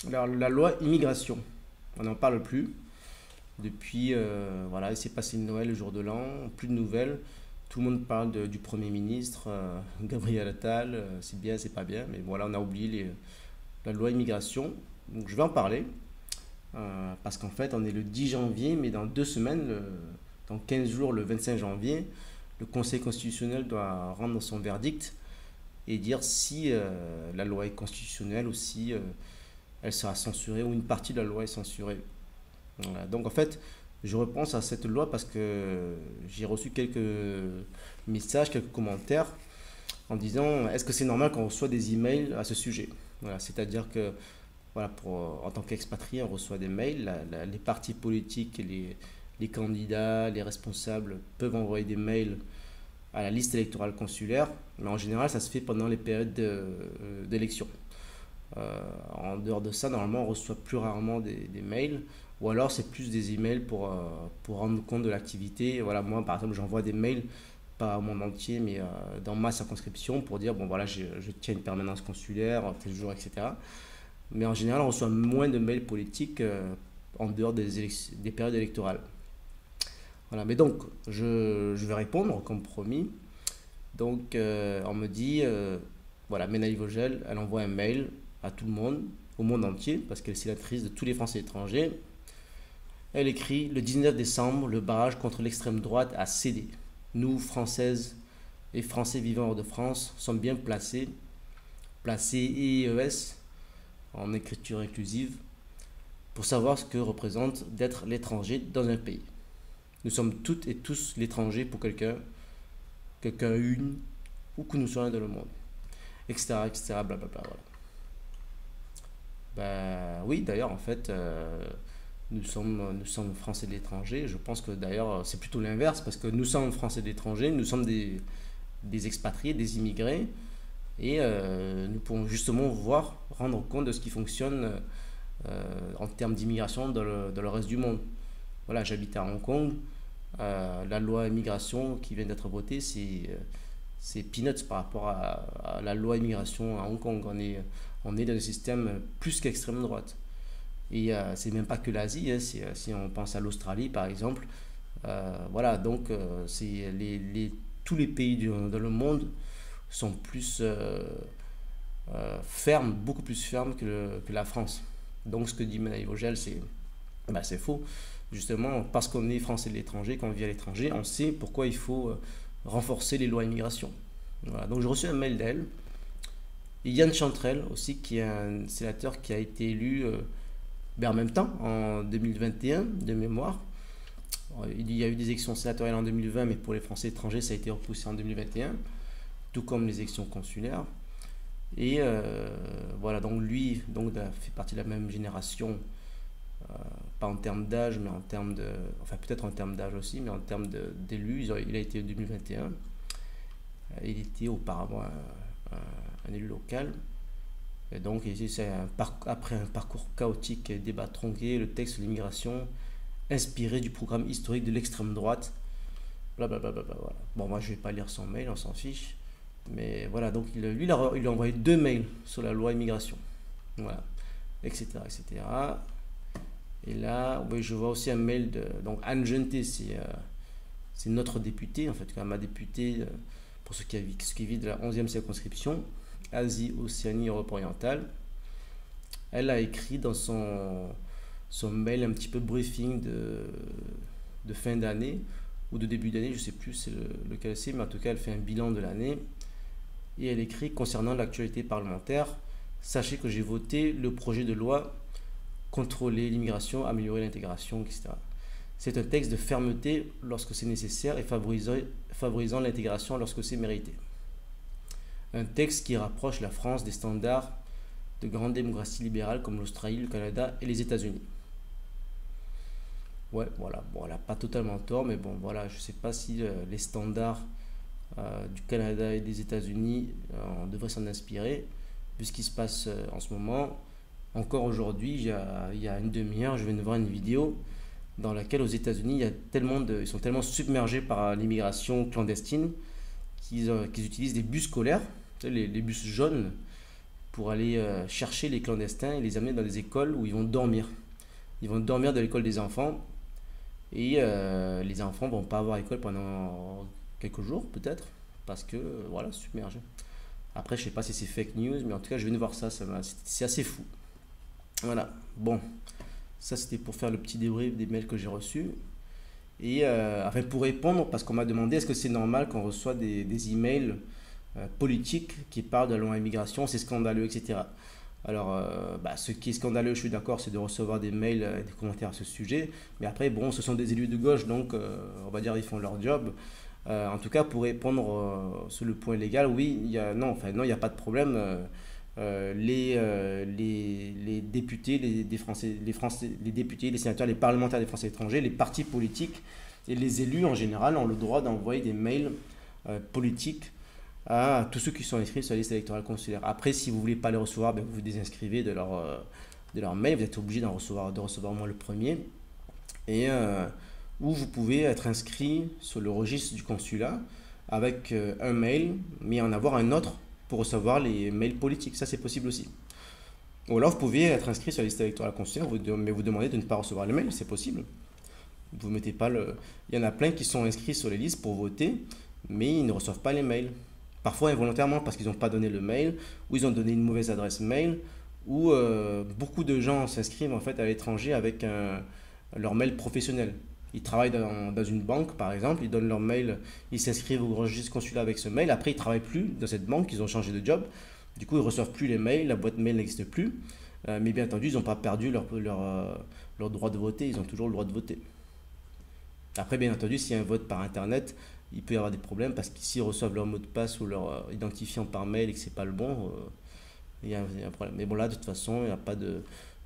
Alors, la loi immigration, on n'en parle plus. Depuis, voilà, il s'est passé Noël, le jour de l'an, plus de nouvelles. Tout le monde parle du Premier ministre, Gabriel Attal, c'est bien, c'est pas bien, mais voilà, on a oublié la loi immigration. Donc je vais en parler, parce qu'en fait, on est le 10 janvier, mais dans 2 semaines, dans 15 jours, le 25 janvier, le Conseil constitutionnel doit rendre son verdict et dire si la loi est constitutionnelle ou si elle sera censurée ou une partie de la loi est censurée. Voilà. Donc en fait, je repense à cette loi parce que j'ai reçu quelques messages, quelques commentaires en disant est-ce que c'est normal qu'on reçoit des emails à ce sujet? Voilà, c'est-à-dire que voilà, en tant qu'expatrié, on reçoit des mails, les partis politiques, les candidats, les responsables peuvent envoyer des mails à la liste électorale consulaire, mais en général, ça se fait pendant les périodes d'élection. En dehors de ça, normalement, on reçoit plus rarement des mails, ou alors c'est plus des emails pour rendre compte de l'activité. Voilà, moi, par exemple, j'envoie des mails, pas au monde entier, mais dans ma circonscription, pour dire, bon, voilà, je tiens une permanence consulaire, tel jour, etc. Mais en général, on reçoit moins de mails politiques en dehors des périodes électorales. Voilà, mais donc, je vais répondre, comme promis. Donc, on me dit, voilà, Menaï Vogel, elle envoie un mail à tout le monde, au monde entier, parce qu'elle est sénatrice de tous les Français étrangers. Elle écrit: le 19 décembre, le barrage contre l'extrême droite a cédé. Nous, Françaises et Français vivant hors de France, sommes bien placés EES, en écriture inclusive, pour savoir ce que représente d'être l'étranger dans un pays. Nous sommes toutes et tous l'étranger pour quelqu'un, une, où que nous soyons dans le monde, etc., etc., blablabla. Voilà. Ben oui, d'ailleurs, en fait, nous sommes Français de l'étranger. Je pense que d'ailleurs, c'est plutôt l'inverse, parce que nous sommes Français de l'étranger, nous sommes des expatriés, des immigrés, et nous pouvons justement rendre compte de ce qui fonctionne en termes d'immigration dans le reste du monde. Voilà, j'habite à Hong Kong. La loi immigration qui vient d'être votée, c'est peanuts par rapport à la loi immigration à Hong Kong. On est dans un système plus qu'extrême droite. Et c'est même pas que l'Asie, hein, si on pense à l'Australie par exemple. Voilà, donc tous les pays dans le monde sont plus fermes, beaucoup plus fermes que la France. Donc ce que dit Menaï Vogel, c'est faux. Justement, parce qu'on est français de l'étranger, qu'on vit à l'étranger, on sait pourquoi il faut renforcer les lois immigration. Voilà. Donc j'ai reçu un mail d'elle. Et Yann Chantrel aussi, qui est un sénateur qui a été élu en même temps, en 2021, de mémoire. Il y a eu des élections sénatoriales en 2020, mais pour les Français étrangers, ça a été repoussé en 2021, tout comme les élections consulaires. Et voilà, donc lui fait partie de la même génération, pas en termes d'âge, mais en termes de. Enfin, peut-être en termes d'âge aussi, mais en termes d'élus, il a été en 2021. Il était auparavant un élu local. Et donc, après un parcours chaotique et débat tronqué, le texte sur l'immigration, inspiré du programme historique de l'extrême droite, blablabla. Voilà. Bon, moi, je vais pas lire son mail, on s'en fiche. Mais voilà, donc lui, il a envoyé 2 mails sur la loi immigration. Voilà, etc., etc. Et là, oui, je vois aussi un mail de. Donc, Anne Genté, c'est notre députée, en fait, ma députée, pour ceux qui vivent de la 11e circonscription, Asie, Océanie, Europe orientale. Elle a écrit dans son mail un petit peu briefing de fin d'année, ou de début d'année, je ne sais plus lequel c'est, mais en tout cas, elle fait un bilan de l'année. Et elle écrit: concernant l'actualité parlementaire, sachez que j'ai voté le projet de loi contrôler l'immigration, améliorer l'intégration, etc. C'est un texte de fermeté lorsque c'est nécessaire et favorisant l'intégration lorsque c'est mérité. Un texte qui rapproche la France des standards de grandes démocraties libérales comme l'Australie, le Canada et les États-Unis. Ouais, voilà. Bon, elle n'a pas totalement tort, mais bon, voilà, je ne sais pas si les standards du Canada et des États-Unis, on devrait s'en inspirer, vu ce qui se passe en ce moment. Encore aujourd'hui, il y a une demi-heure, je viens de voir une vidéo dans laquelle aux États-Unis, ils sont tellement submergés par l'immigration clandestine qu'ils utilisent des bus scolaires, tu sais, les bus jaunes, pour aller chercher les clandestins et les amener dans des écoles où ils vont dormir. Ils vont dormir dans l'école des enfants et les enfants vont pas avoir école pendant quelques jours peut-être parce que voilà, submergés. Après, je sais pas si c'est fake news, mais en tout cas, je viens de voir ça, c'est assez fou. Voilà, bon, ça c'était pour faire le petit débrief des mails que j'ai reçus. Et enfin, pour répondre, parce qu'on m'a demandé est-ce que c'est normal qu'on reçoit des emails politiques qui parlent de la loi immigration, c'est scandaleux, etc. Alors, ce qui est scandaleux, je suis d'accord, c'est de recevoir des mails et des commentaires à ce sujet. Mais après, bon, ce sont des élus de gauche, donc on va dire ils font leur job. En tout cas, pour répondre sur le point légal, oui, non, enfin, non, il n'y a pas de problème. Les députés, les députés, les sénateurs, les parlementaires des Français étrangers, les partis politiques et les élus en général ont le droit d'envoyer des mails politiques à tous ceux qui sont inscrits sur la liste électorale consulaire. Après, si vous ne voulez pas les recevoir, ben, vous vous désinscrivez de leur mail. Vous êtes obligé de recevoir au moins le premier. Et où vous pouvez être inscrit sur le registre du consulat avec un mail, mais en avoir un autre pour recevoir les mails politiques. Ça, c'est possible aussi. Ou alors, vous pouvez être inscrit sur la liste électorale consulaire, mais vous demandez de ne pas recevoir le mail, c'est possible. Vous mettez pas le... Il y en a plein qui sont inscrits sur les listes pour voter, mais ils ne reçoivent pas les mails. Parfois involontairement parce qu'ils n'ont pas donné le mail, ou ils ont donné une mauvaise adresse mail, ou beaucoup de gens s'inscrivent en fait à l'étranger avec leur mail professionnel. Ils travaillent dans une banque, par exemple, ils donnent leur mail, ils s'inscrivent au registre consulat avec ce mail. Après, ils ne travaillent plus dans cette banque, ils ont changé de job. Du coup, ils ne reçoivent plus les mails, la boîte mail n'existe plus. Mais bien entendu, ils n'ont pas perdu leur droit de voter, ils ont toujours le droit de voter. Après, bien entendu, s'il y a un vote par Internet, il peut y avoir des problèmes parce que s'ils reçoivent leur mot de passe ou leur identifiant par mail et que ce n'est pas le bon, il y a un problème. Mais bon, là, de toute façon, il n'y a pas de...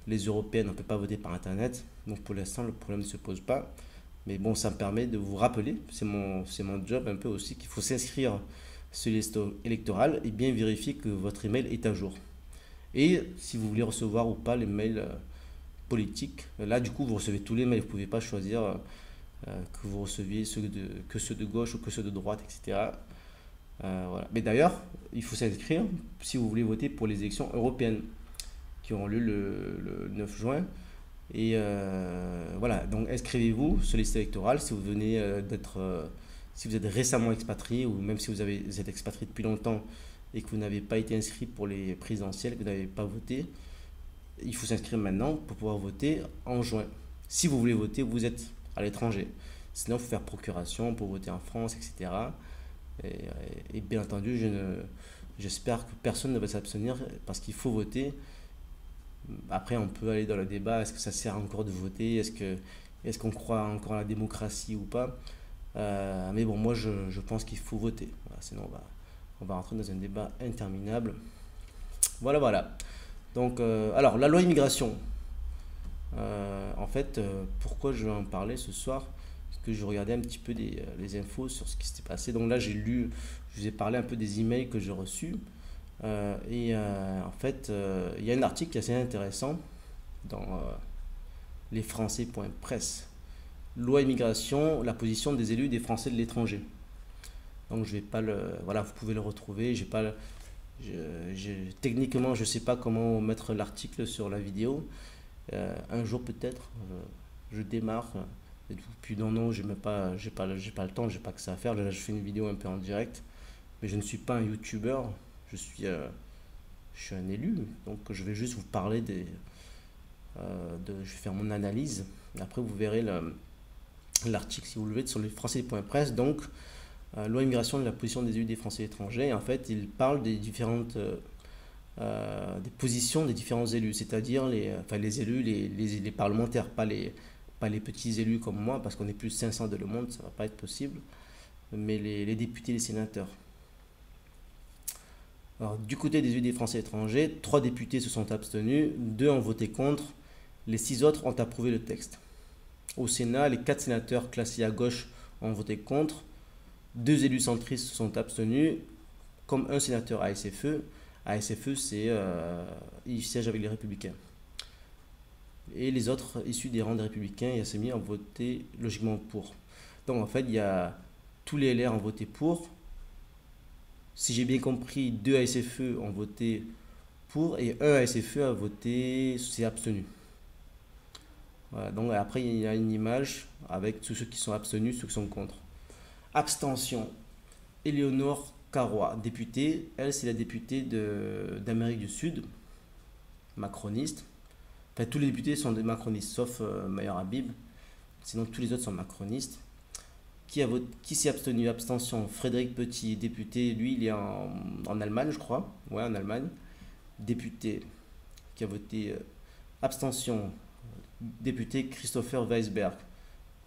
Les Européennes, on ne peut pas voter par Internet. Donc, pour l'instant, le problème ne se pose pas. Mais bon, ça me permet de vous rappeler, c'est mon job un peu aussi, qu'il faut s'inscrire sur les listes électorales et bien vérifier que votre email est à jour. Et si vous voulez recevoir ou pas les mails politiques, là du coup vous recevez tous les mails, vous ne pouvez pas choisir que vous receviez que ceux de gauche ou que ceux de droite, etc. Voilà. Mais d'ailleurs, il faut s'inscrire si vous voulez voter pour les élections européennes qui auront lieu le 9 juin. Et voilà, donc inscrivez-vous sur les listes électorales si vous venez si vous êtes récemment expatrié ou même si vous êtes expatrié depuis longtemps et que vous n'avez pas été inscrit pour les présidentielles, que vous n'avez pas voté. Il faut s'inscrire maintenant pour pouvoir voter en juin. Si vous voulez voter, vous êtes à l'étranger. Sinon, il faut faire procuration pour voter en France, etc. Et bien entendu, j'espère que personne ne va s'abstenir parce qu'il faut voter. Après, on peut aller dans le débat, est-ce que ça sert encore de voter, est-ce qu'on croit encore à la démocratie ou pas. Mais bon, moi je pense qu'il faut voter. Voilà, sinon on va rentrer dans un débat interminable. Voilà, voilà. Donc, alors, la loi immigration. En fait, pourquoi je vais en parler ce soir? Parce que je regardais un petit peu les infos sur ce qui s'était passé. Donc là, je vous ai parlé un peu des emails que j'ai reçus. En fait, il y a un article qui est assez intéressant dans lesfrançais.press. Loi immigration, la position des élus des Français de l'étranger. Donc je vais pas voilà, vous pouvez le retrouver. Techniquement, je sais pas comment mettre l'article sur la vidéo. Un jour peut-être, je démarre. Et puis non, j'ai pas le temps, j'ai pas que ça à faire. Là, je fais une vidéo un peu en direct, mais je ne suis pas un YouTuber. Je suis un élu, donc je vais juste vous parler je vais faire mon analyse. Et après, vous verrez l'article si vous le voulez sur lesfrançais.press. Donc, loi immigration de la position des élus des Français étrangers. En fait, il parle des différentes des positions des différents élus, c'est-à-dire les élus, les parlementaires, pas les petits élus comme moi, parce qu'on est plus de 500 de le monde, ça va pas être possible, mais les députés, les sénateurs. Alors, du côté des élus des Français étrangers, 3 députés se sont abstenus, 2 ont voté contre, les 6 autres ont approuvé le texte. Au Sénat, les 4 sénateurs classés à gauche ont voté contre, 2 élus centristes se sont abstenus, comme un sénateur ASFE. ASFE, il siège avec les Républicains. Et les autres, issus des rangs des Républicains et Insoumis, ont voté logiquement pour. Donc en fait, il y a tous les LR ont voté pour. Si j'ai bien compris, 2 ASFE ont voté pour et un ASFE a voté, s'est abstenu. Voilà, donc après, il y a une image avec tous ceux qui sont abstenus, ceux qui sont contre. Abstention. Éléonore Carrois, députée. Elle, c'est la députée d'Amérique du Sud, macroniste. Enfin, tous les députés sont des macronistes, sauf Mayor Habib. Sinon, tous les autres sont macronistes. Qui s'est abstenu? Abstention. Frédéric Petit, député. Lui, il est en Allemagne, je crois. Ouais, en Allemagne. Député. Qui a voté abstention. Député Christopher Weisberg.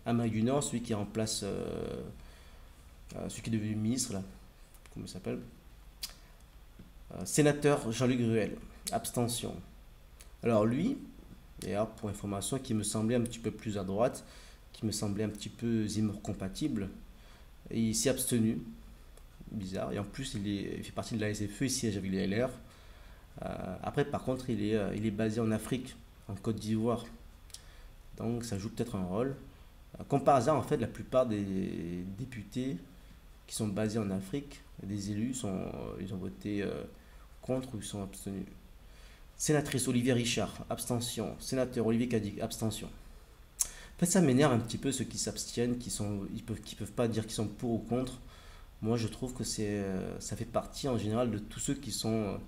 Amérique du Nord, celui qui remplace celui qui est devenu ministre, là. Comment il s'appelle? Sénateur Jean-Luc Ruel. Abstention. Alors lui, d'ailleurs, pour information, qui me semblait un petit peu plus à droite, qui me semblait un petit peu Zemmour compatible, et il s'est abstenu. Bizarre. Et en plus, il fait partie de la SFE, il siège avec les LR. Après, par contre, il est basé en Afrique, en Côte d'Ivoire. Donc, ça joue peut-être un rôle. Comme par hasard, en fait, la plupart des députés qui sont basés en Afrique, des élus, ils ont voté contre ou ils sont abstenus. Sénatrice Olivier Richard, abstention. Sénateur Olivier Cadic, abstention. En fait, ça m'énerve un petit peu ceux qui s'abstiennent, qui peuvent pas dire qu'ils sont pour ou contre. Moi, je trouve que ça fait partie en général de tous ceux qui sont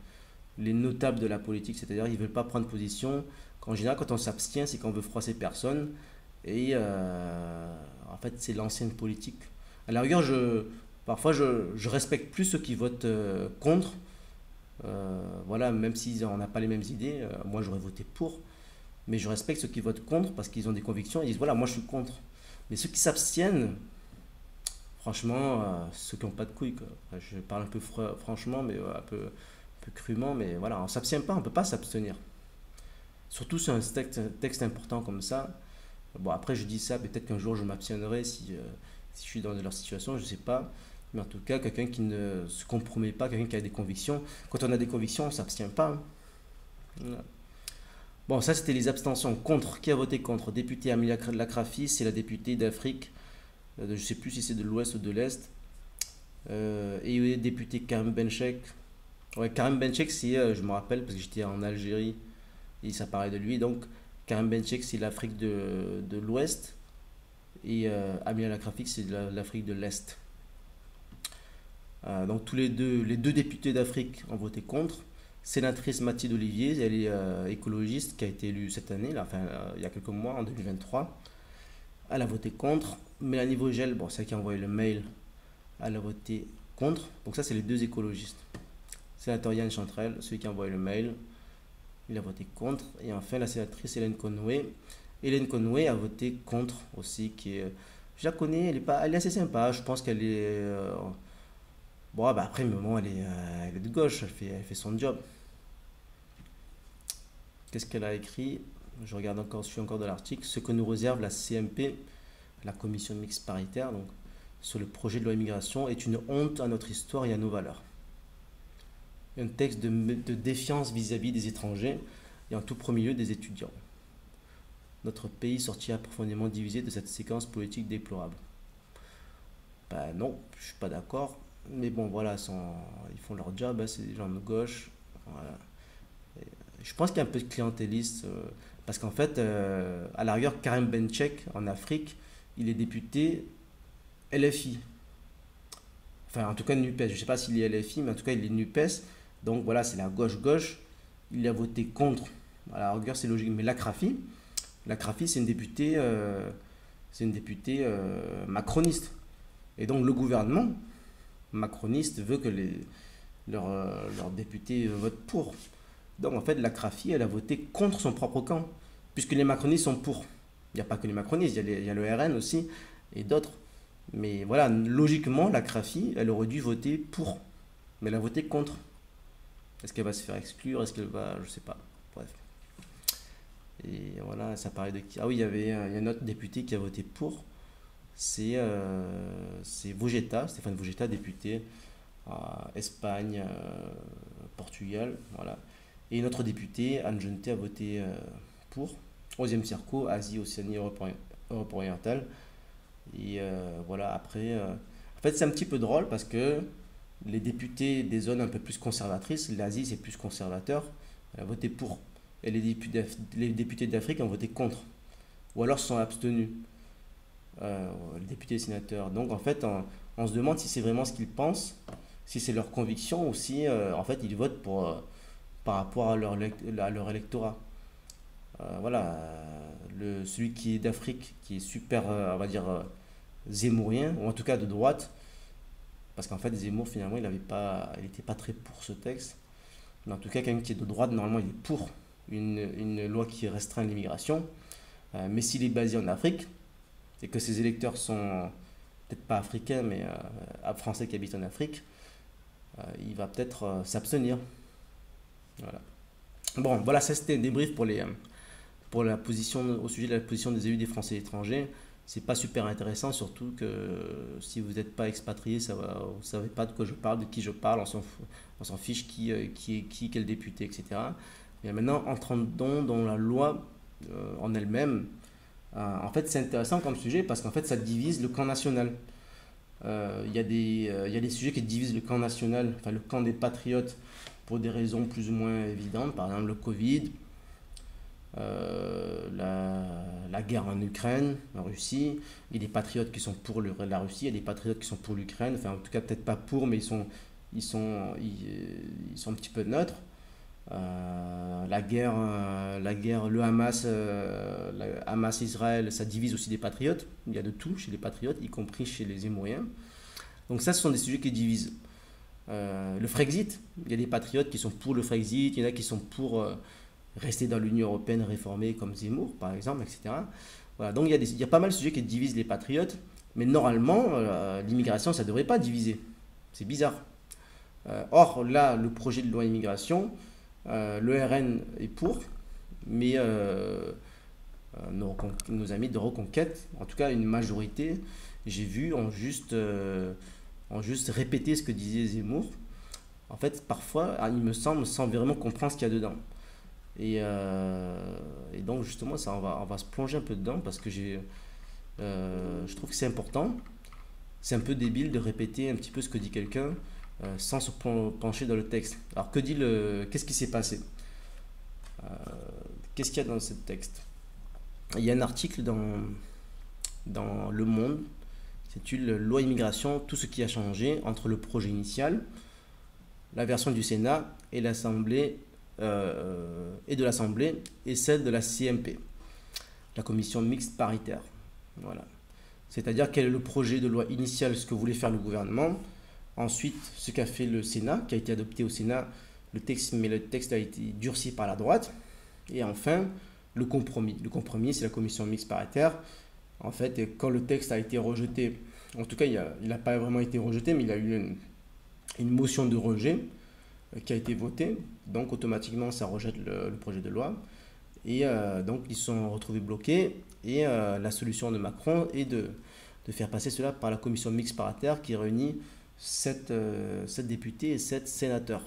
les notables de la politique, c'est-à-dire ils ne veulent pas prendre position. En général, quand on s'abstient, c'est qu'on veut froisser personne. Et en fait, c'est l'ancienne politique. À la rigueur, parfois, je respecte plus ceux qui votent contre. Voilà, même si on n'a pas les mêmes idées, moi j'aurais voté pour. Mais je respecte ceux qui votent contre parce qu'ils ont des convictions. Ils disent voilà, moi je suis contre. Mais ceux qui s'abstiennent, franchement, ceux qui n'ont pas de couilles, quoi. Enfin, je parle un peu franchement, mais un peu crûment. Mais voilà, on ne s'abstient pas, on ne peut pas s'abstenir. Surtout sur un texte important comme ça. Bon, après, je dis ça, peut-être qu'un jour je m'abstiendrai si je suis dans leur situation, je ne sais pas. Mais en tout cas, quelqu'un qui ne se compromet pas, quelqu'un qui a des convictions. Quand on a des convictions, on ne s'abstient pas. Voilà. Bon, ça, c'était les abstentions. Contre. Qui a voté contre? Député Amelia Lacrafi, c'est la députée d'Afrique. Je ne sais plus si c'est de l'Ouest ou de l'Est. Et député Karim Benchek. Ouais, Karim Benchek, je me rappelle, parce que j'étais en Algérie, et ça parlait de lui. Donc, Karim Benchek, c'est l'Afrique de l'Ouest. Et Amelia Lacrafi, c'est l'Afrique de l'Est. Donc, les deux députés d'Afrique ont voté contre. Sénatrice Mathilde Olivier, elle est écologiste, qui a été élue cette année, là, enfin, il y a quelques mois, en 2023. Elle a voté contre. Mélanie Vogel, bon, c'est elle qui a envoyé le mail, elle a voté contre. Donc ça, c'est les deux écologistes. Sénateur Yann Chantrel, celui qui a envoyé le mail, il a voté contre. Et enfin, la sénatrice Hélène Conway. Hélène Conway a voté contre aussi, je la connais, elle est assez sympa, je pense qu'elle est... bon, bah après, mais bon, elle est de gauche, elle fait son job. Qu'est-ce qu'elle a écrit? Je suis encore dans l'article. Ce que nous réserve la CMP, la commission mixte paritaire, donc, sur le projet de loi immigration, est une honte à notre histoire et à nos valeurs. Un texte de défiance vis-à-vis des étrangers et en tout premier lieu des étudiants. Notre pays sortira profondément divisé de cette séquence politique déplorable. Ben non, je suis pas d'accord. Mais bon, voilà, ils font leur job, hein, c'est des gens de gauche. Voilà. Je pense qu'il y a un peu de clientélisme, parce qu'en fait, à la rigueur, Karim Benchek, en Afrique, il est député LFI. Enfin, en tout cas, NUPES. Je ne sais pas s'il est LFI, mais en tout cas, il est NUPES. Donc voilà, c'est la gauche-gauche. Il a voté contre. À la rigueur, c'est logique. Mais Lacrafi, c'est une députée, macroniste. Et donc, le gouvernement macroniste veut que leurs députés votent pour. Donc en fait, Lacrafi, elle a voté contre son propre camp, puisque les macronistes sont pour. Il n'y a pas que les macronistes, il y a le RN aussi, et d'autres. Mais voilà, logiquement, Lacrafi, elle aurait dû voter pour, mais elle a voté contre. Est-ce qu'elle va se faire exclure? Est-ce qu'elle va... Je sais pas. Bref. Et voilà, ça parlait de qui? Ah oui, il y a un autre député qui a voté pour. C'est Vogetta, Stéphane Vogetta, député à Espagne, Portugal, voilà. Et notre député, Anne Genetet, a voté pour. 11e Circo, Asie, Océanie, Europe orientale. Et voilà, après... en fait, c'est un petit peu drôle parce que les députés des zones un peu plus conservatrices, l'Asie, c'est plus conservateur. Elle a voté pour. Et les députés d'Afrique ont voté contre. Ou alors se sont abstenus, les députés et les sénateurs. Donc en fait, on se demande si c'est vraiment ce qu'ils pensent, si c'est leur conviction ou si en fait ils votent par rapport à leur électorat. Voilà, celui qui est d'Afrique, qui est super, on va dire, zémourien, ou en tout cas de droite, parce qu'en fait Zemmour finalement il n'était pas très pour ce texte, mais en tout cas quelqu'un qui est de droite, normalement il est pour une loi qui restreint l'immigration. Mais s'il est basé en Afrique, et que ses électeurs sont peut-être pas africains, mais français qui habitent en Afrique, il va peut-être s'abstenir. Voilà. Bon, voilà, ça c'était un débrief pour la position, au sujet de la position des élus des Français et étrangers. C'est pas super intéressant, surtout que si vous n'êtes pas expatrié, vous ne savez pas de quoi je parle, de qui je parle, on s'en fiche quel député, etc. Mais maintenant, entrons dans la loi en elle-même. En fait, c'est intéressant comme sujet parce qu'en fait, ça divise le camp national. Il y a des sujets qui divisent le camp national, enfin le camp des patriotes, pour des raisons plus ou moins évidentes. Par exemple, le Covid, la guerre en Ukraine, en Russie. Il y a des patriotes qui sont pour la Russie, il y a des patriotes qui sont pour l'Ukraine. Enfin, en tout cas, peut-être pas pour, mais ils sont un petit peu neutres. La guerre, le Hamas, Hamas-Israël, ça divise aussi des patriotes. Il y a de tout chez les patriotes, y compris chez les Zémouriens. Donc ça, ce sont des sujets qui divisent. Le Frexit, il y a des patriotes qui sont pour le Frexit, il y en a qui sont pour rester dans l'Union européenne réformée comme Zemmour, par exemple, etc. Voilà, donc il y a pas mal de sujets qui divisent les patriotes, mais normalement, l'immigration, ça ne devrait pas diviser. C'est bizarre. Or, là, le projet de loi immigration, le RN est pour, mais nos amis de Reconquête, en tout cas une majorité, j'ai vu, ont juste répété ce que disait Zemmour. En fait, parfois, il me semble, sans vraiment comprendre ce qu'il y a dedans. Et donc, justement, ça, on va se plonger un peu dedans parce que je trouve que c'est important. C'est un peu débile de répéter un petit peu ce que dit quelqu'un sans se pencher dans le texte. Alors, qu'est-ce qui s'est passé? Qu'est-ce qu'il y a dans ce texte? Il y a un article dans Le Monde qui s'intitule Loi immigration, tout ce qui a changé entre le projet initial, la version du Sénat et de l'Assemblée et celle de la CMP, la commission mixte paritaire. Voilà. C'est-à-dire quel est le projet de loi initial, ce que voulait faire le gouvernement. Ensuite, ce qu'a fait le Sénat, qui a été adopté au Sénat, mais le texte a été durci par la droite. Et enfin, le compromis. Le compromis, c'est la commission mixte paritaire. En fait, quand le texte a été rejeté, en tout cas, il n'a pas vraiment été rejeté, mais il y a eu une motion de rejet qui a été votée. Donc, automatiquement, ça rejette le projet de loi. Et donc, ils se sont retrouvés bloqués. Et la solution de Macron est de faire passer cela par la commission mixte paritaire qui réunit 7 députés et 7 sénateurs.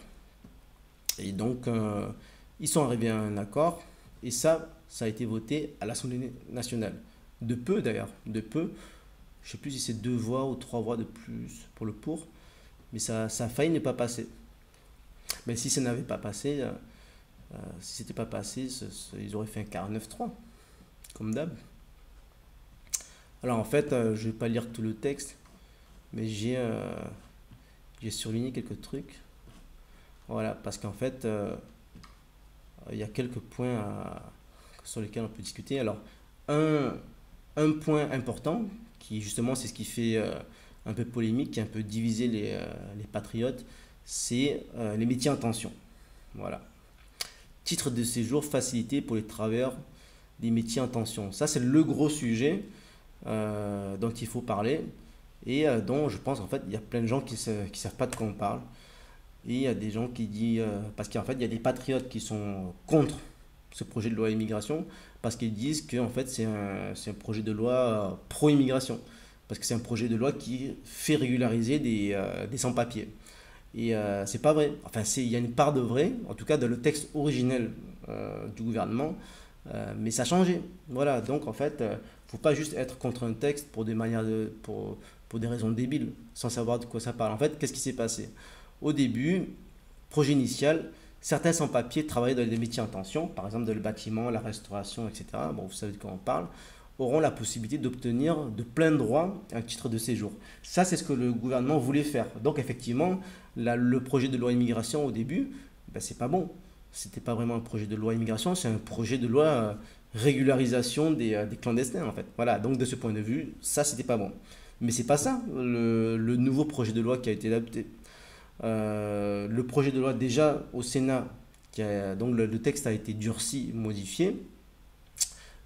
Et donc, ils sont arrivés à un accord. Et ça a été voté à l'Assemblée nationale. De peu d'ailleurs, de peu. Je ne sais plus si c'est 2 voix ou 3 voix de plus pour le pour. Mais ça a failli ne pas passer. Mais si ça n'avait pas passé, si c'était pas passé, ils auraient fait un 49-3, comme d'hab. Alors en fait, je ne vais pas lire tout le texte, mais j'ai surligné quelques trucs. Voilà, parce qu'en fait, il y a quelques points sur lesquels on peut discuter. Alors, un point important, qui justement c'est ce qui fait un peu polémique, qui a un peu divisé les patriotes, c'est les métiers en tension. Voilà. Titre de séjour facilité pour les travailleurs des métiers en tension. Ça, c'est le gros sujet dont il faut parler et dont je pense en fait il y a plein de gens qui ne savent pas de quoi on parle. Et il y a des gens qui disent, parce qu'en fait il y a des patriotes qui sont contre ce projet de loi immigration parce qu'ils disent que en fait c'est un projet de loi pro-immigration. Parce que c'est un projet de loi qui fait régulariser des sans-papiers. Et c'est pas vrai. Enfin, il y a une part de vrai, en tout cas dans le texte originel du gouvernement, mais ça a changé. Voilà, donc en fait, faut pas juste être contre un texte pour des raisons débiles, sans savoir de quoi ça parle. En fait, qu'est-ce qui s'est passé? Au début, projet initial, certains sans-papiers travaillant dans des métiers en tension, par exemple dans le bâtiment, la restauration, etc., bon, vous savez de quoi on parle, auront la possibilité d'obtenir de plein droit un titre de séjour. Ça, c'est ce que le gouvernement voulait faire. Donc, effectivement, le projet de loi immigration au début, ben, c'est pas bon. C'était pas vraiment un projet de loi immigration, c'est un projet de loi régularisation des clandestins, en fait. Voilà, donc de ce point de vue, ça, c'était pas bon. Mais c'est pas ça, le nouveau projet de loi qui a été adopté. Le projet de loi déjà au Sénat, donc le texte a été durci, modifié.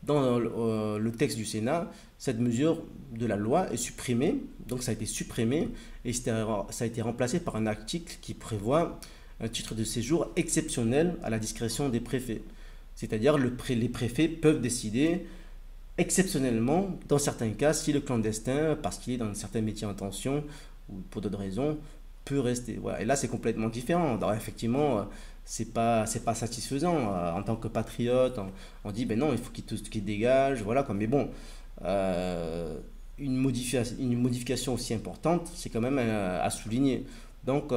Dans le texte du Sénat, cette mesure de la loi est supprimée, donc ça a été supprimé et ça a été remplacé par un article qui prévoit un titre de séjour exceptionnel à la discrétion des préfets. C'est-à-dire les préfets peuvent décider exceptionnellement, dans certains cas, si le clandestin, parce qu'il est dans certains métiers en tension ou pour d'autres raisons, peut rester. Voilà. Et là, c'est complètement différent. Alors, effectivement, c'est pas satisfaisant. En tant que patriote, on dit, ben non, il faut qu'il dégage. Voilà, quoi. Mais bon, une modification aussi importante, c'est quand même à souligner. Donc,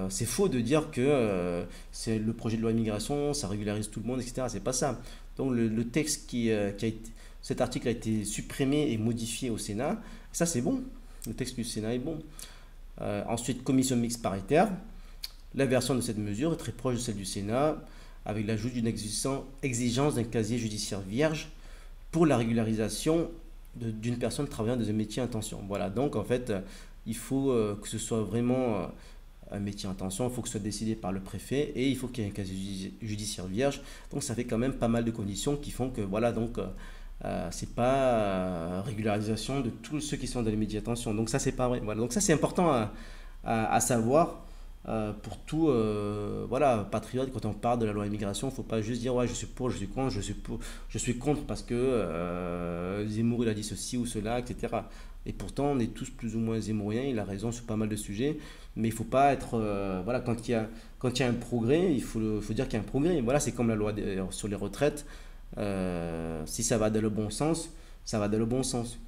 c'est faux de dire que c'est le projet de loi immigration, ça régularise tout le monde, etc. C'est pas ça. Donc, le texte cet article a été supprimé et modifié au Sénat. Ça, c'est bon. Le texte du Sénat est bon. Ensuite, commission mixte paritaire. La version de cette mesure est très proche de celle du Sénat, avec l'ajout d'une exigence d'un casier judiciaire vierge pour la régularisation d'une personne travaillant dans un métier en tension. Voilà, donc en fait, il faut que ce soit vraiment un métier en tension, il faut que ce soit décidé par le préfet et il faut qu'il y ait un casier judiciaire vierge. Donc ça fait quand même pas mal de conditions qui font que, voilà, donc c'est pas régularisation de tous ceux qui sont dans les métiers en tension. Donc ça, c'est pas vrai. Voilà, donc ça, c'est important à savoir. Pour tout voilà, patriote, quand on parle de la loi immigration, il ne faut pas juste dire ouais, je suis pour, je suis contre, je suis contre parce que Zemmour il a dit ceci ou cela, etc. Et pourtant, on est tous plus ou moins zémouriens, il a raison sur pas mal de sujets, mais il ne faut pas être. Voilà, quand il y a un progrès, faut dire qu'il y a un progrès. Voilà, c'est comme la loi sur les retraites. Si ça va dans le bon sens, ça va dans le bon sens.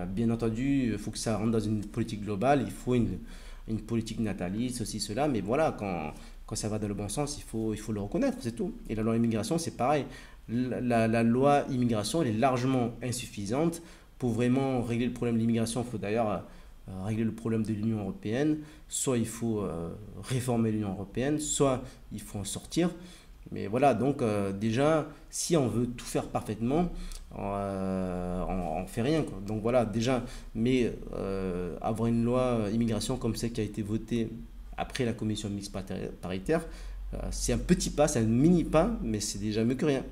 Bien entendu, il faut que ça rentre dans une politique globale, il faut une politique nataliste, ceci, cela, mais voilà, quand ça va dans le bon sens, il faut le reconnaître, c'est tout. Et la loi immigration, c'est pareil. La loi immigration, elle est largement insuffisante. Pour vraiment régler le problème de l'immigration, il faut d'ailleurs régler le problème de l'Union européenne. Soit il faut réformer l'Union européenne, soit il faut en sortir. Mais voilà, donc déjà, si on veut tout faire parfaitement, on fait rien, quoi. Donc voilà, déjà, mais avoir une loi immigration comme celle qui a été votée après la commission mixte paritaire, c'est un petit pas, c'est un mini pas, mais c'est déjà mieux que rien.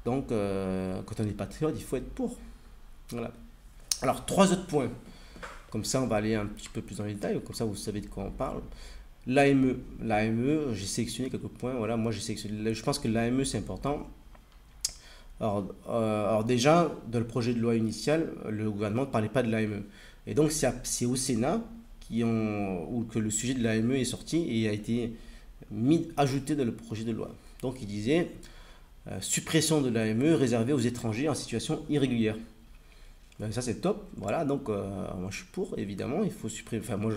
Donc quand on est patriote, il faut être pour. Voilà. Alors, trois autres points. Comme ça, on va aller un petit peu plus dans les détails, comme ça vous savez de quoi on parle. L'AME, j'ai sélectionné quelques points. Voilà, moi j'ai sélectionné. Je pense que l'AME c'est important. Alors déjà, dans le projet de loi initial, le gouvernement ne parlait pas de l'AME. Et donc c'est au Sénat que le sujet de l'AME est sorti et a été ajouté dans le projet de loi. Donc il disait suppression de l'AME réservée aux étrangers en situation irrégulière. Ben, ça c'est top. Voilà, donc moi je suis pour, évidemment. Il faut supprimer. Enfin, moi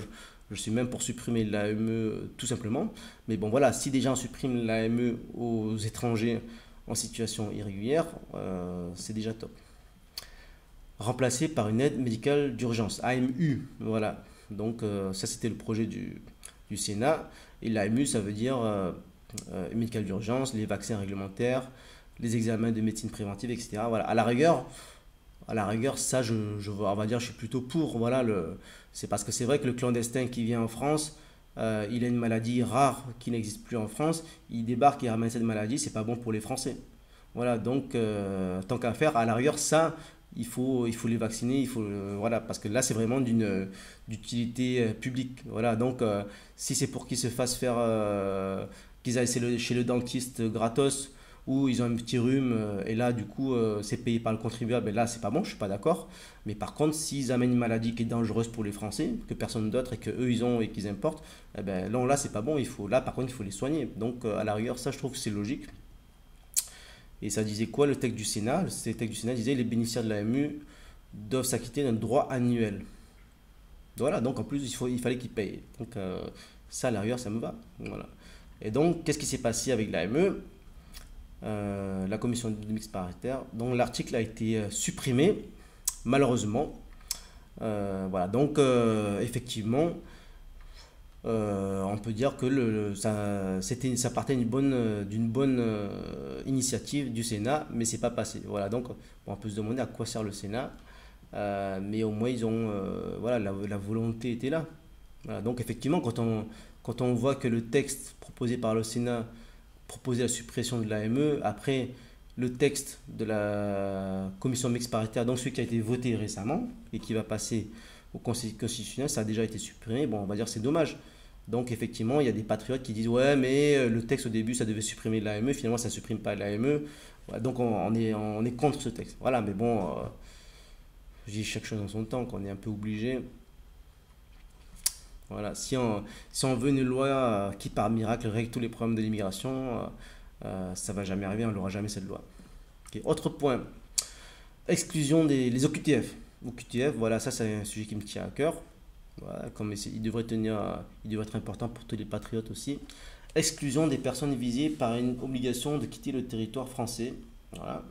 je suis même pour supprimer l'AME tout simplement. Mais bon, voilà, si déjà on supprime l'AME aux étrangers en situation irrégulière, c'est déjà top. Remplacé par une aide médicale d'urgence, AMU. Voilà. Donc, ça, c'était le projet du Sénat. Et l'AMU, ça veut dire médicale d'urgence, les vaccins réglementaires, les examens de médecine préventive, etc. Voilà. À la rigueur, ça, on va dire, je suis plutôt pour. Voilà, c'est parce que c'est vrai que le clandestin qui vient en France, il a une maladie rare qui n'existe plus en France, il débarque et ramène cette maladie, c'est pas bon pour les Français. Voilà, donc tant qu'à faire, à la rigueur, ça, il faut les vacciner, voilà, parce que là, c'est vraiment d'utilité publique. Voilà, donc si c'est pour qu'ils se fassent faire, qu'ils aillent chez le dentiste gratos, ou ils ont un petit rhume et là du coup c'est payé par le contribuable et là c'est pas bon, je suis pas d'accord. Mais par contre s'ils amènent une maladie qui est dangereuse pour les Français, que personne d'autre et que eux ils ont et qu'ils importent, eh ben là c'est pas bon, là par contre il faut les soigner. Donc à la rigueur ça je trouve que c'est logique. Et ça disait quoi le texte du Sénat? Le texte du Sénat disait les bénéficiaires de l'AMU doivent s'acquitter d'un droit annuel. Voilà, donc en plus il fallait qu'ils payent. Donc ça à la rigueur ça me va. Voilà. Et donc, qu'est-ce qui s'est passé avec l'AME, la commission mixte paritaire? Donc, l'article a été supprimé, malheureusement. Voilà, donc effectivement, on peut dire que ça partait d'une bonne initiative du Sénat, mais c'est pas passé. Voilà, donc bon, on peut se demander à quoi sert le Sénat, mais au moins ils ont, voilà, la volonté était là. Voilà, donc effectivement, quand on voit que le texte proposé par le Sénat proposait la suppression de l'AME, après le texte de la commission mixte paritaire, donc celui qui a été voté récemment et qui va passer au Conseil constitutionnel, ça a déjà été supprimé. Bon, on va dire c'est dommage. Donc effectivement, il y a des patriotes qui disent ouais, mais le texte au début, ça devait supprimer l'AME, finalement ça ne supprime pas l'AME. Voilà, donc on est contre ce texte. Voilà, mais bon, je dis chaque chose en son temps, qu'on est un peu obligé. Voilà, si on veut une loi qui par miracle règle tous les problèmes de l'immigration, ça va jamais arriver, on n'aura jamais cette loi. Ok, autre point, exclusion des OQTF. OQTF, voilà, ça c'est un sujet qui me tient à cœur. Voilà, comme il devrait être important pour tous les patriotes aussi. Exclusion des personnes visées par une obligation de quitter le territoire français. Voilà,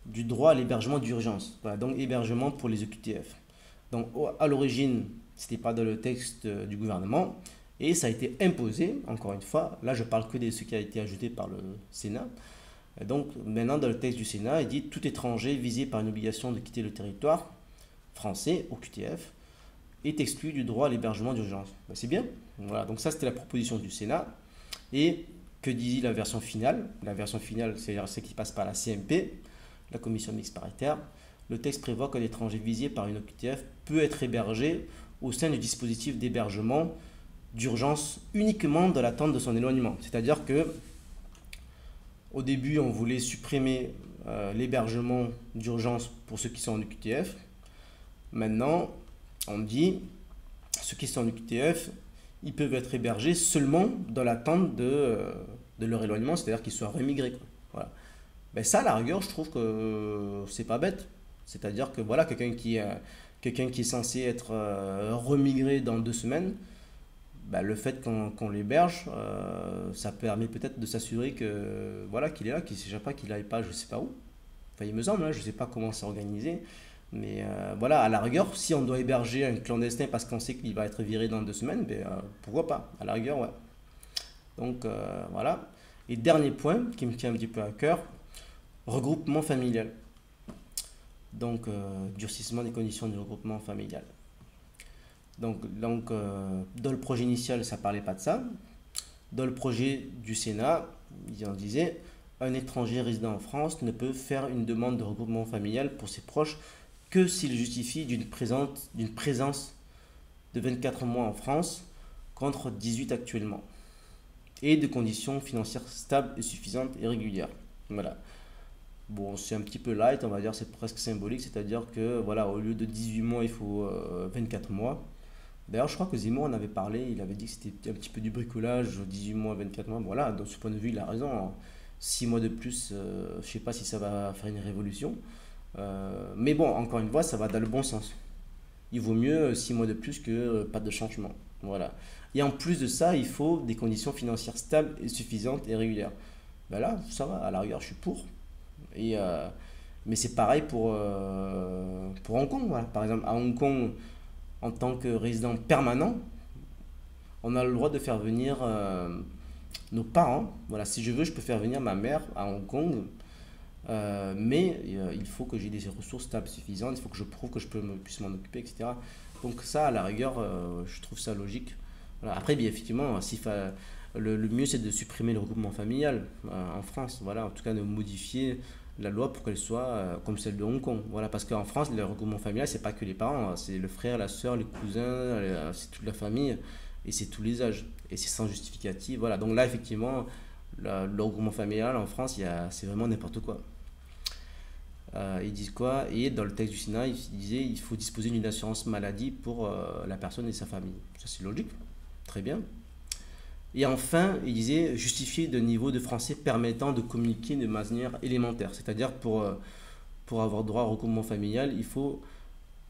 du droit à l'hébergement d'urgence. Voilà, donc hébergement pour les OQTF. Donc à l'origine, c'était pas dans le texte du gouvernement et ça a été imposé, encore une fois. Là, je parle que de ce qui a été ajouté par le Sénat. Et donc maintenant, dans le texte du Sénat, il dit tout étranger visé par une obligation de quitter le territoire français, OQTF, est exclu du droit à l'hébergement d'urgence. Ben, c'est bien. Voilà, donc ça, c'était la proposition du Sénat. Et que dit la version finale? La version finale, c'est celle qui passe par la CMP, la commission mixte paritaire. Le texte prévoit que l'étranger visé par une OQTF peut être hébergé au sein du dispositif d'hébergement d'urgence uniquement dans l'attente de son éloignement. C'est-à-dire que au début, on voulait supprimer l'hébergement d'urgence pour ceux qui sont en OQTF. Maintenant, on dit ceux qui sont en OQTF, ils peuvent être hébergés seulement dans l'attente de leur éloignement, c'est-à-dire qu'ils soient rémigrés. Voilà. Ben ça, à la rigueur, je trouve que c'est pas bête. C'est-à-dire que voilà, quelqu'un qui est censé être remigré dans 2 semaines, ben, le fait qu'on l'héberge, ça permet peut-être de s'assurer que voilà, qu'il est là, qu'il ne s'échappe pas, qu'il n'aille pas je sais pas où. Enfin, il me semble, hein, je ne sais pas comment c'est organisé. Mais voilà, à la rigueur, si on doit héberger un clandestin parce qu'on sait qu'il va être viré dans 2 semaines, ben, pourquoi pas? À la rigueur, ouais. Donc voilà. Et dernier point qui me tient un petit peu à cœur, regroupement familial. Donc durcissement des conditions du regroupement familial. Donc dans le projet initial, ça ne parlait pas de ça. Dans le projet du Sénat, il en disait un étranger résidant en France ne peut faire une demande de regroupement familial pour ses proches que s'il justifie d'une présence de 24 mois en France contre 18 actuellement et de conditions financières stables et suffisantes et régulières. Voilà. Bon, c'est un petit peu light, on va dire, c'est presque symbolique, c'est-à-dire que voilà, au lieu de 18 mois, il faut 24 mois. D'ailleurs, je crois que Zemmour en avait parlé, il avait dit que c'était un petit peu du bricolage, 18 mois, 24 mois. Voilà, de ce point de vue, il a raison. 6 mois de plus, je ne sais pas si ça va faire une révolution. Mais bon, encore une fois, ça va dans le bon sens. Il vaut mieux 6 mois de plus que pas de changement. Voilà. Et en plus de ça, il faut des conditions financières stables et suffisantes et régulières. Ben là, ça va, à la rigueur, je suis pour. Et, mais c'est pareil pour Hong Kong. Voilà. Par exemple, à Hong Kong, en tant que résident permanent, on a le droit de faire venir nos parents. Voilà, si je veux, je peux faire venir ma mère à Hong Kong. Mais il faut que j'ai des ressources stables suffisantes, il faut que je prouve que puisse m'en occuper, etc. Donc ça, à la rigueur, je trouve ça logique. Voilà. Après, bien effectivement, le mieux c'est de supprimer le regroupement familial en France. Voilà, en tout cas de modifier la loi pour qu'elle soit comme celle de Hong Kong. Voilà, parce qu'en France, le regroupement familial, c'est pas que les parents, hein, c'est le frère, la soeur, les cousins, c'est toute la famille et c'est tous les âges. Et c'est sans justificatif. Voilà, donc là, effectivement, le regroupement familial en France, c'est vraiment n'importe quoi. Ils disent quoi? Et dans le texte du Sénat, ils disaient il faut disposer d'une assurance maladie pour la personne et sa famille. Ça, c'est logique. Très bien. Et enfin, il disait justifier de niveau de français permettant de communiquer de manière élémentaire. C'est-à-dire pour avoir droit au regroupement familial, il faut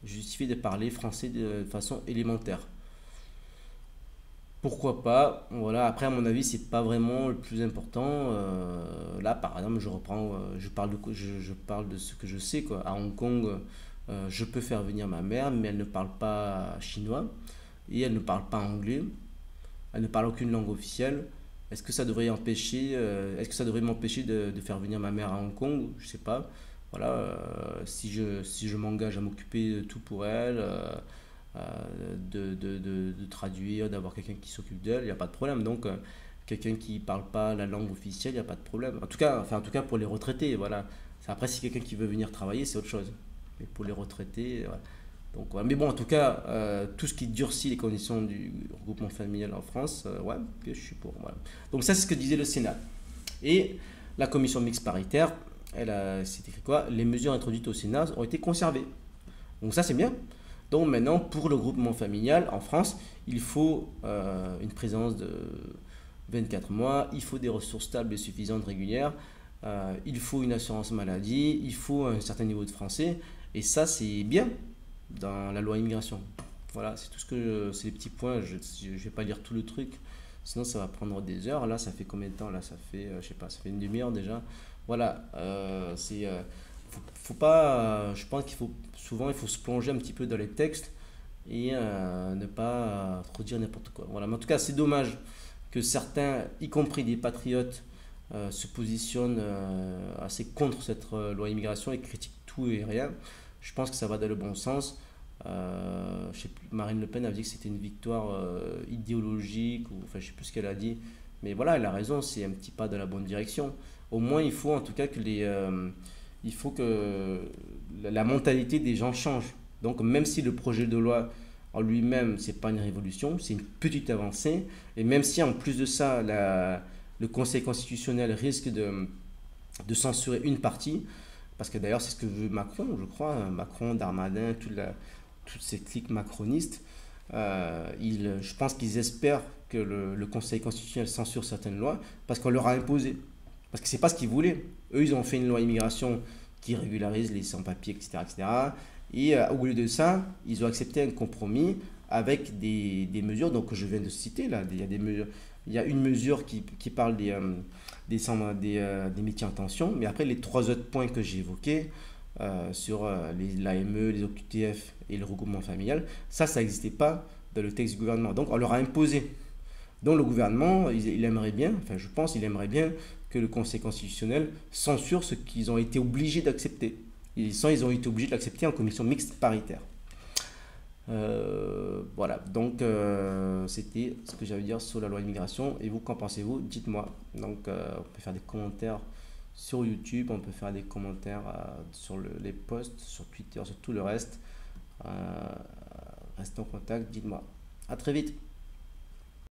justifier de parler français de façon élémentaire. Pourquoi pas? Voilà. Après, à mon avis, c'est pas vraiment le plus important. Là, par exemple, je parle de ce que je sais, quoi. À Hong Kong, je peux faire venir ma mère, mais elle ne parle pas chinois et elle ne parle pas anglais. Elle ne parle aucune langue officielle. Est-ce que ça devrait m'empêcher de faire venir ma mère à Hong Kong? Je sais pas. Voilà, si je m'engage à m'occuper de tout pour elle, de traduire, d'avoir quelqu'un qui s'occupe d'elle, il n'y a pas de problème. Donc, quelqu'un qui parle pas la langue officielle, il n'y a pas de problème. En tout cas pour les retraités, voilà. Après, si quelqu'un qui veut venir travailler, c'est autre chose. Mais pour les retraités, voilà. Donc, ouais. Mais bon, en tout cas, tout ce qui durcit les conditions du regroupement familial en France, ouais, que je suis pour. Voilà. Donc ça, c'est ce que disait le Sénat. Et la commission mixte paritaire, c'est écrit quoi? Les mesures introduites au Sénat ont été conservées. Donc ça, c'est bien. Donc maintenant, pour le regroupement familial en France, il faut une présence de 24 mois, il faut des ressources stables et suffisantes régulières, il faut une assurance maladie, il faut un certain niveau de français. Et ça, c'est bien dans la loi immigration. Voilà, c'est les petits points. Je ne vais pas lire tout le truc, sinon ça va prendre des heures. Là, ça fait combien de temps? Là, ça fait, je sais pas, ça fait une demi-heure déjà. Voilà, faut pas, je pense il faut se plonger un petit peu dans les textes et ne pas trop dire n'importe quoi. Voilà, mais en tout cas, c'est dommage que certains, y compris des patriotes, se positionnent assez contre cette loi immigration et critiquent tout et rien. Je pense que ça va dans le bon sens. Je sais plus, Marine Le Pen a dit que c'était une victoire idéologique, ou enfin je sais plus ce qu'elle a dit, mais voilà, elle a raison, c'est un petit pas dans la bonne direction. Au moins, il faut en tout cas il faut que la mentalité des gens change. Donc, même si le projet de loi en lui-même, c'est pas une révolution, c'est une petite avancée, et même si en plus de ça, le Conseil constitutionnel risque de censurer une partie, parce que d'ailleurs, c'est ce que veut Macron, je crois, Macron, Darmanin, toutes ces cliques macronistes. Je pense qu'ils espèrent que le Conseil constitutionnel censure certaines lois parce qu'on leur a imposé. Parce que c'est pas ce qu'ils voulaient. Eux, ils ont fait une loi immigration qui régularise les sans-papiers, etc., etc. Et au lieu de ça, ils ont accepté un compromis avec des mesures donc, que je viens de citer. Là. Il y a des mesures, il y a une mesure qui parle des métiers en tension, mais après, les trois autres points que j'ai évoqués, sur l'AME, les OQTF et le regroupement familial, ça n'existait pas dans le texte du gouvernement. Donc on leur a imposé. Donc le gouvernement, il aimerait bien, enfin je pense, il aimerait bien que le Conseil constitutionnel censure ce qu'ils ont été obligés d'accepter. Ils ont été obligés de l'accepter en commission mixte paritaire. Voilà, donc c'était ce que j'avais à dire sur la loi immigration. Et vous, qu'en pensez-vous? Dites-moi. Donc on peut faire des commentaires sur YouTube, on peut faire des commentaires sur les posts, sur Twitter, sur tout le reste. Restez en contact, dites-moi. À très vite.